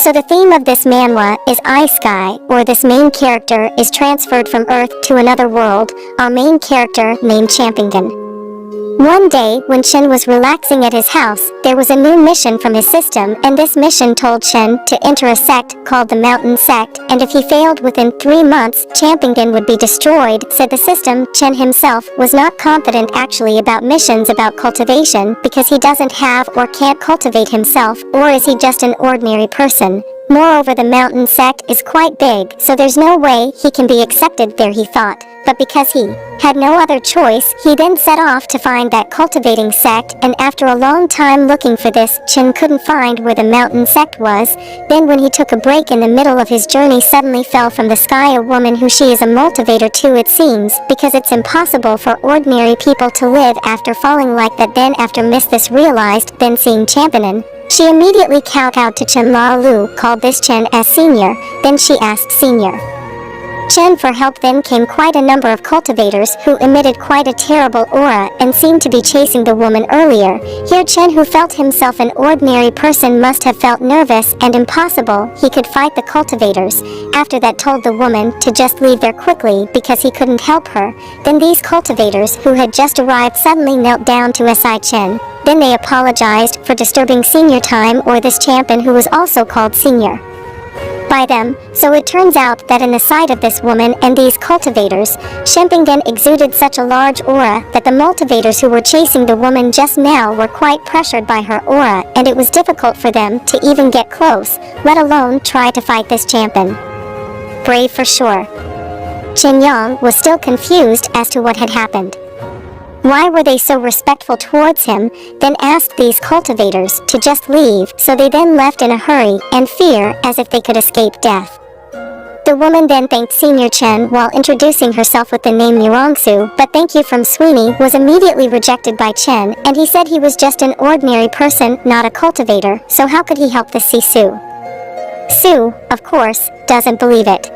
So the theme of this manhwa is I Sky, or this main character is transferred from Earth to another world, our main character named Champingen. One day, when Chen was relaxing at his house, there was a new mission from his system, and this mission told Chen to enter a sect called the Mountain Sect, and if he failed within 3 months, Champingen would be destroyed, said the system. Chen himself was not confident actually about missions about cultivation, because he doesn't have or can't cultivate himself, or is he just an ordinary person? Moreover, the Mountain Sect is quite big, so there's no way he can be accepted there, he thought. But because he had no other choice, he then set off to find that cultivating sect, and after a long time looking for this, Chen couldn't find where the Mountain Sect was. Then when he took a break in the middle of his journey, suddenly fell from the sky a woman who she is a motivator too, it seems, because it's impossible for ordinary people to live after falling like that. Then after Miss This realized, then seeing Championin, she immediately kowtowed to Chen La Lu, called this Chen as Senior, then she asked Senior Chen for help. Then came quite a number of cultivators who emitted quite a terrible aura and seemed to be chasing the woman earlier. Here Chen, who felt himself an ordinary person, must have felt nervous and impossible he could fight the cultivators. After that told the woman to just leave there quickly because he couldn't help her. Then these cultivators who had just arrived suddenly knelt down to Si Chen. Then they apologized for disturbing Senior time, or this champion who was also called Senior by them. So it turns out that in the sight of this woman and these cultivators, Champingen exuded such a large aura that the motivators who were chasing the woman just now were quite pressured by her aura, and it was difficult for them to even get close, let alone try to fight this champion. Brave for sure. Chen Yang was still confused as to what had happened. Why were they so respectful towards him, then asked these cultivators to just leave, so they then left in a hurry and fear as if they could escape death. The woman then thanked Senior Chen while introducing herself with the name Murongsu, but thank you from Sweeney was immediately rejected by Chen, and he said he was just an ordinary person, not a cultivator, so how could he help the Sisu? Sue, of course, doesn't believe it,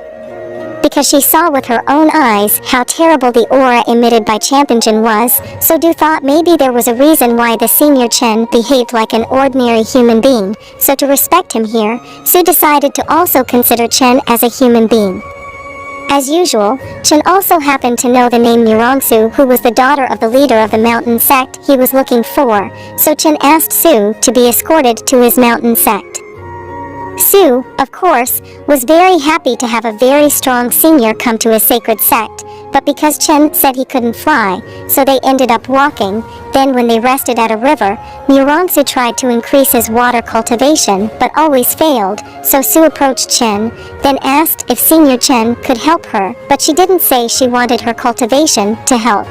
because she saw with her own eyes how terrible the aura emitted by Champingen was, so Du thought maybe there was a reason why the Senior Chen behaved like an ordinary human being, so to respect him here, Sue decided to also consider Chen as a human being. As usual, Chen also happened to know the name Murongsu, who was the daughter of the leader of the Mountain Sect he was looking for, so Chen asked Sue to be escorted to his Mountain Sect. Sue, of course, was very happy to have a very strong senior come to his sacred sect, but because Chen said he couldn't fly, so they ended up walking. Then when they rested at a river, Murongsu tried to increase his water cultivation, but always failed, so Sue approached Chen, then asked if Senior Chen could help her, but she didn't say she wanted her cultivation to help.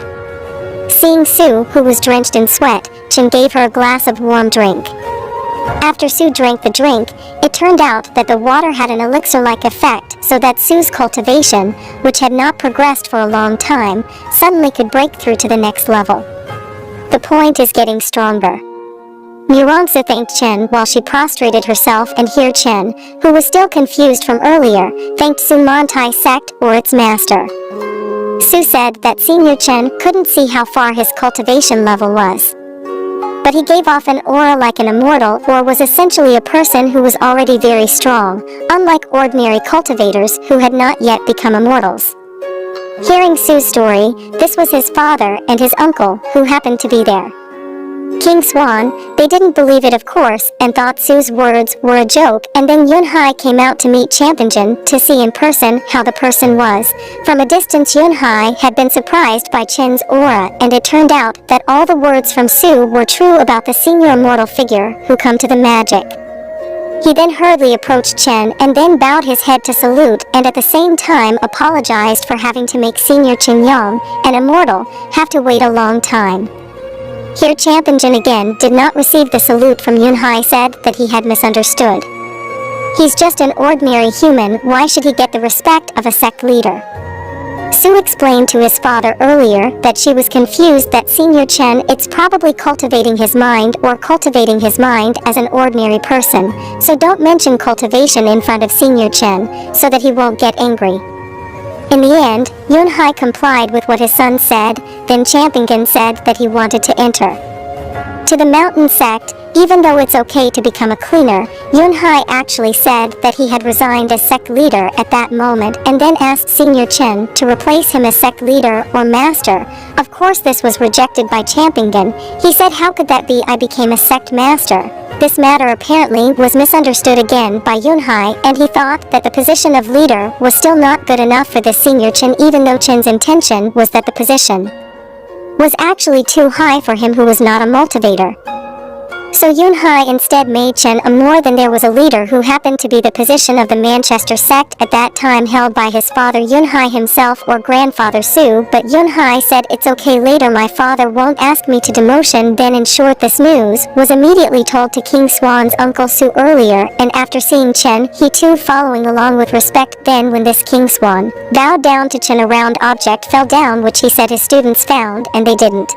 Seeing Sue, who was drenched in sweat, Chen gave her a glass of warm drink. After Sue drank the drink, it turned out that the water had an elixir-like effect, so that Sue's cultivation, which had not progressed for a long time, suddenly could break through to the next level. The point is getting stronger. Murongsu thanked Chen while she prostrated herself, and here Chen, who was still confused from earlier, thanked Su Mantai sect or its master. Sue said that Senior Chen couldn't see how far his cultivation level was, but he gave off an aura like an immortal, or was essentially a person who was already very strong, unlike ordinary cultivators who had not yet become immortals. Hearing Sue's story, this was his father and his uncle, who happened to be there. King Swan, they didn't believe it of course, and thought Sue's words were a joke, and then Yunhai came out to meet Champingen to see in person how the person was. From a distance Yunhai had been surprised by Chen's aura, and it turned out that all the words from Sue were true about the senior immortal figure who come to the magic. He then hurriedly approached Chen and then bowed his head to salute, and at the same time apologized for having to make Senior Chen Yang, an immortal, have to wait a long time. Here Champingen again did not receive the salute from Yunhai, said that he had misunderstood. He's just an ordinary human, why should he get the respect of a sect leader? Sue explained to his father earlier that she was confused that Senior Chen it's probably cultivating his mind or cultivating his mind as an ordinary person, so don't mention cultivation in front of Senior Chen, so that he won't get angry. In the end, Yunhai complied with what his son said, then Champingen said that he wanted to enter. To the mountain sect, even though it's okay to become a cleaner, Yunhai actually said that he had resigned as sect leader at that moment and then asked Senior Chen to replace him as sect leader or master. Of course this was rejected by Champingen. He said, "How could that be? I became a sect master." This matter apparently was misunderstood again by Yunhai, and he thought that the position of leader was still not good enough for this Senior Chen, even though Chen's intention was that the position was actually too high for him, who was not a motivator. So Yunhai instead made Chen a more than there was a leader, who happened to be the position of the Manchester sect at that time held by his father Yunhai himself, or grandfather Su. But Yunhai said, "It's okay, later my father won't ask me to demotion." Then in short, this news was immediately told to King Swan's uncle Su earlier, and after seeing Chen, he too following along with respect. Then when this King Swan bowed down to Chen, a round object fell down, which he said his students found, and they didn't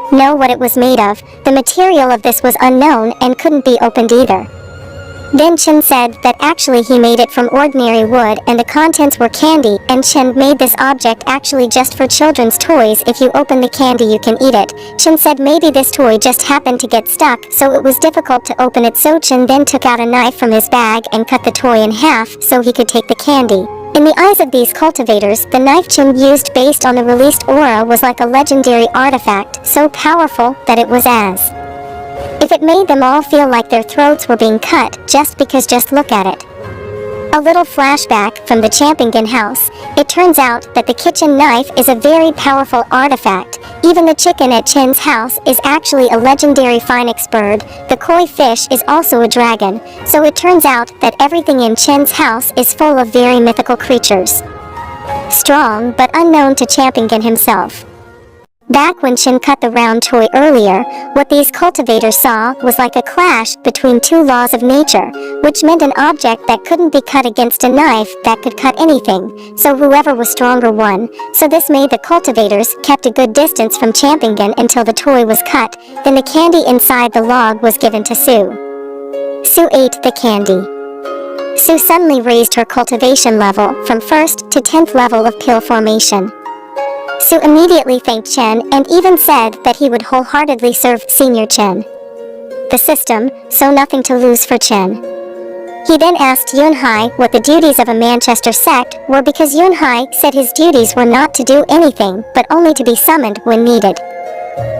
know what it was made of. The material of this was unknown and couldn't be opened either. Then Chen said that actually he made it from ordinary wood and the contents were candy, and Chen made this object actually just for children's toys. If you open the candy you can eat it. Chen said maybe this toy just happened to get stuck, so it was difficult to open it. So Chen then took out a knife from his bag and cut the toy in half so he could take the candy. In the eyes of these cultivators, the knife Chen used based on the released aura was like a legendary artifact, so powerful that it was as if it made them all feel like their throats were being cut, just look at it. A little flashback from the Champingen house. It turns out that the kitchen knife is a very powerful artifact. Even the chicken at Chen's house is actually a legendary phoenix bird. The koi fish is also a dragon. So it turns out that everything in Chen's house is full of very mythical creatures. Strong but unknown to Champingen himself. Back when Chen cut the round toy earlier, what these cultivators saw was like a clash between two laws of nature, which meant an object that couldn't be cut against a knife that could cut anything, so whoever was stronger won. So this made the cultivators kept a good distance from Champingen until the toy was cut. Then the candy inside the log was given to Su. Su ate the candy. Su suddenly raised her cultivation level from 1st to 10th level of pill formation. Su immediately thanked Chen and even said that he would wholeheartedly serve Senior Chen. The system, so nothing to lose for Chen. He then asked Yunhai what the duties of a Manchester sect were, because Yunhai said his duties were not to do anything but only to be summoned when needed.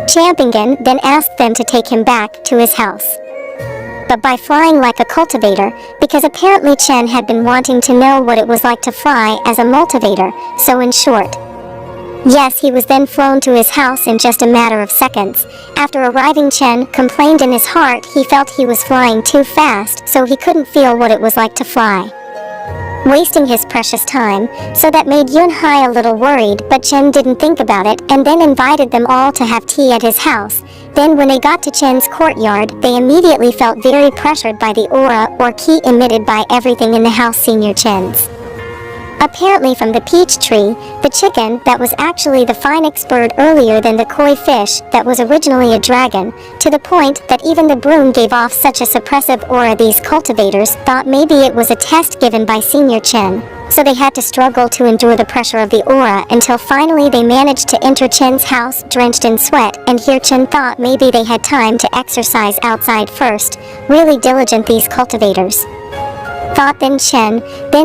Champingen then asked them to take him back to his house, but by flying like a cultivator, because apparently Chen had been wanting to know what it was like to fly as a motivator. So in short, yes, he was then flown to his house in just a matter of seconds. After arriving, Chen complained in his heart he felt he was flying too fast, so he couldn't feel what it was like to fly, wasting his precious time. So that made Yunhai a little worried, but Chen didn't think about it and then invited them all to have tea at his house. Then when they got to Chen's courtyard, they immediately felt very pressured by the aura or ki emitted by everything in the house. Senior Chen's apparently from the peach tree, the chicken that was actually the phoenix bird earlier than the koi fish that was originally a dragon, to the point that even the broom gave off such a suppressive aura. These cultivators thought maybe it was a test given by Senior Chen, so they had to struggle to endure the pressure of the aura until finally they managed to enter Chen's house drenched in sweat. And here Chen thought maybe they had time to exercise outside first. Really diligent, these cultivators thought. Then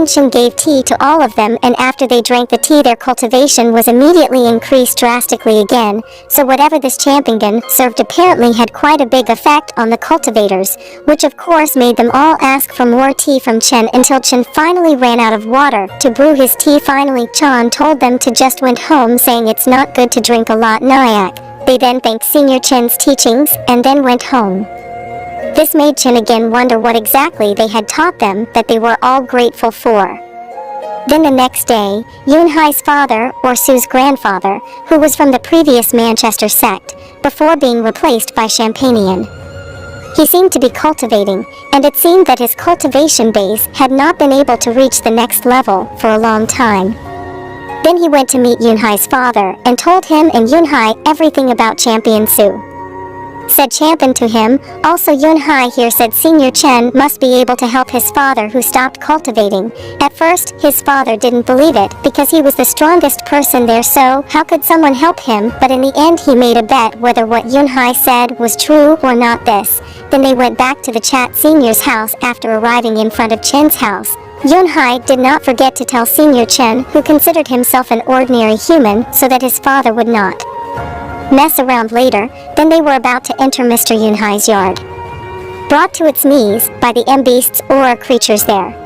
Chen gave tea to all of them, and after they drank the tea their cultivation was immediately increased drastically again. So whatever this Champingen served apparently had quite a big effect on the cultivators, which of course made them all ask for more tea from Chen until Chen finally ran out of water to brew his tea. Finally Chen told them to just went home, saying it's not good to drink a lot nyak. They then thanked Senior Chen's teachings and then went home. This made Chen again wonder what exactly they had taught them that they were all grateful for. Then the next day, Yunhai's father, or Su's grandfather, who was from the previous Manchester sect, before being replaced by Champanian, he seemed to be cultivating, and it seemed that his cultivation base had not been able to reach the next level for a long time. Then he went to meet Yunhai's father and told him and Yunhai everything about Champion Su. said Champion to him. Also Yunhai here said Senior Chen must be able to help his father who stopped cultivating. At first, his father didn't believe it because he was the strongest person there, so how could someone help him? But in the end he made a bet whether what Yunhai said was true or not. Then they went back to the Chat Senior's house after arriving in front of Chen's house. Yunhai did not forget to tell Senior Chen, who considered himself an ordinary human, so that his father would not mess around later. Then they were about to enter Mr. Yunhai's yard, brought to its knees by the M-Beast's aura creatures there.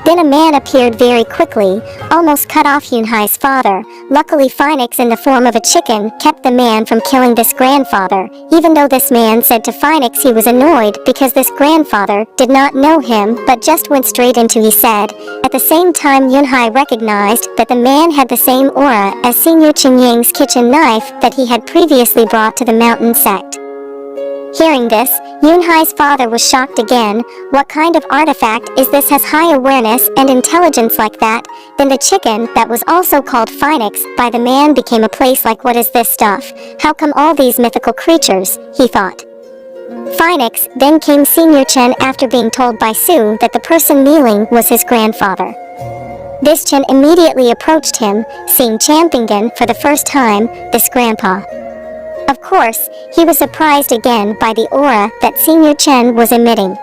Then a man appeared very quickly, almost cut off Yunhai's father. Luckily Phoenix in the form of a chicken kept the man from killing this grandfather, even though this man said to Phoenix he was annoyed because this grandfather did not know him but just went straight into he said. At the same time Yunhai recognized that the man had the same aura as Senior Chen Yang's kitchen knife that he had previously brought to the mountain sect. Hearing this, Yunhai's father was shocked again. What kind of artifact is this has high awareness and intelligence like that? Then the chicken that was also called Phoenix by the man became a place like what is this stuff? How come all these mythical creatures? He thought. Phoenix then came Senior Chen after being told by Su that the person kneeling was his grandfather. This Chen immediately approached him, seeing Champingen for the first time, this grandpa. Of course, he was surprised again by the aura that Senior Chen was emitting.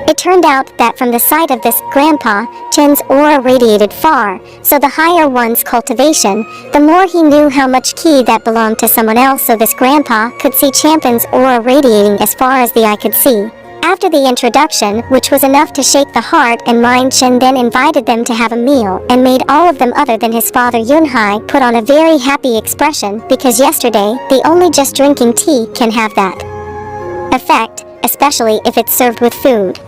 It turned out that from the side of this grandpa, Chen's aura radiated far, so the higher one's cultivation, the more he knew how much ki that belonged to someone else, so this grandpa could see Champion's aura radiating as far as the eye could see. After the introduction, which was enough to shake the heart and mind, Chen then invited them to have a meal and made all of them other than his father Yunhai put on a very happy expression because yesterday, they only just drinking tea can have that effect, especially if it's served with food.